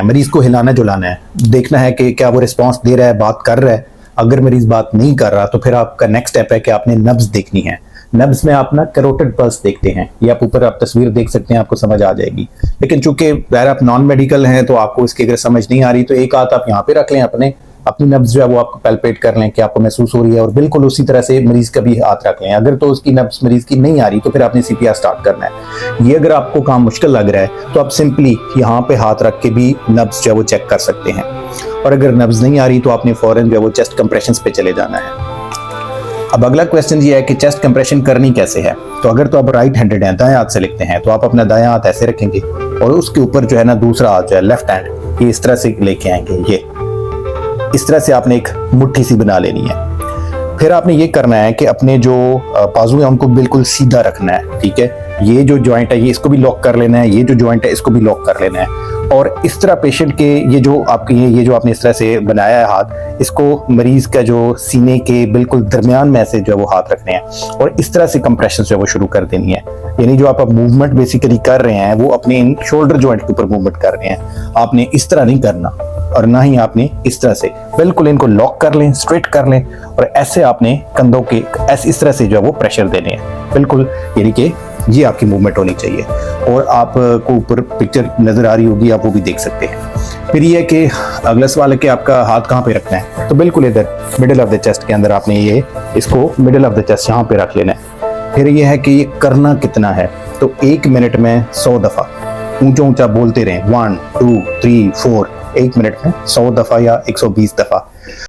मरीज को हिलाना जुलाना है, देखना है कि क्या वो रिस्पांस दे रहा है, बात कर रहा है। अगर मरीज बात नहीं कर रहा तो फिर आपका नेक्स्ट स्टेप है कि आपने नब्ज देखनी है। नब्ज में आप ना कैरोटिड पल्स देखते हैं, ये आप ऊपर आप तस्वीर देख सकते हैं, आपको समझ आ जाएगी। लेकिन चूंकि यार आप नॉन मेडिकल हैं तो आपको इसकी अगर समझ नहीं आ रही तो एक हाथ आप यहाँ पे रख लें, अपनी नब्ज जो है वो आपको पैल्पेट कर लें कि आपको महसूस हो रही है, और बिल्कुल उसी तरह से मरीज का भी हाथ रख लें। अगर तो उसकी नब्ज मरीज की नहीं आ रही तो फिर आपने सीपीआर स्टार्ट करना है। ये अगर आपको काम मुश्किल लग रहा है तो आप सिंपली यहाँ पे हाथ रख के भी नब्ज जो है वो चेक कर सकते हैं, और अगर नब्ज नहीं आ रही तो आपने फौरन जो है वो चेस्ट कंप्रेशन पे चले जाना है। अब अगला क्वेश्चन ये है कि चेस्ट कंप्रेशन करनी कैसे है। तो अगर तो आप राइट हैंडेड हैं, दाएं हाथ से लिखते हैं, तो आप अपना दायां हाथ ऐसे रखेंगे और उसके ऊपर जो है ना दूसरा हाथ जो है लेफ्ट हैंड ये इस तरह से लेके आएंगे। ये इस तरह से आपने एक मुट्ठी सी बना लेनी है। फिर आपने ये करना है कि अपने जो बाजू है उनको बिल्कुल सीधा रखना है, ठीक है। ये जो जॉइंट है ये इसको भी लॉक कर लेना है, ये जो जॉइंट है इसको भी लॉक कर लेना है, और इस तरह पेशेंट के ये जो आपने इस तरह से बनाया है हाथ, इसको मरीज का जो सीने के बिल्कुल दरमियान में से जो है वो हाथ रखने हैं, और इस तरह से कंप्रेशन जो है वो शुरू कर देनी है। यानी जो आप मूवमेंट बेसिकली कर रहे हैं वो अपने इन शोल्डर जॉइंट के ऊपर मूवमेंट कर रहे हैं। आपने इस तरह नहीं करना, और ना ही आपने इस तरह से, बिल्कुल इनको लॉक कर लें, स्ट्रेट कर लें, और ऐसे आपने कंधों के ऐसे इस तरह से जो है वो प्रेशर देने हैं बिल्कुल, यानी कि ये आपकी मूवमेंट होनी चाहिए। और आपको ऊपर पिक्चर नजर आ रही होगी, आप वो भी देख सकते हैं। फिर ये है कि अगला सवाल है कि आपका हाथ कहाँ पे रखना है। तो बिल्कुल इधर मिडिल ऑफ द चेस्ट के अंदर आपने ये इसको मिडिल ऑफ द चेस्ट यहाँ पे रख लेना है। फिर ये है कि ये करना कितना है। तो 1 मिनट में 100 दफा ऊंचा ऊंचा बोलते रहें, 1 2 3 4, 1 मिनट में 100 दफा या 120 दफा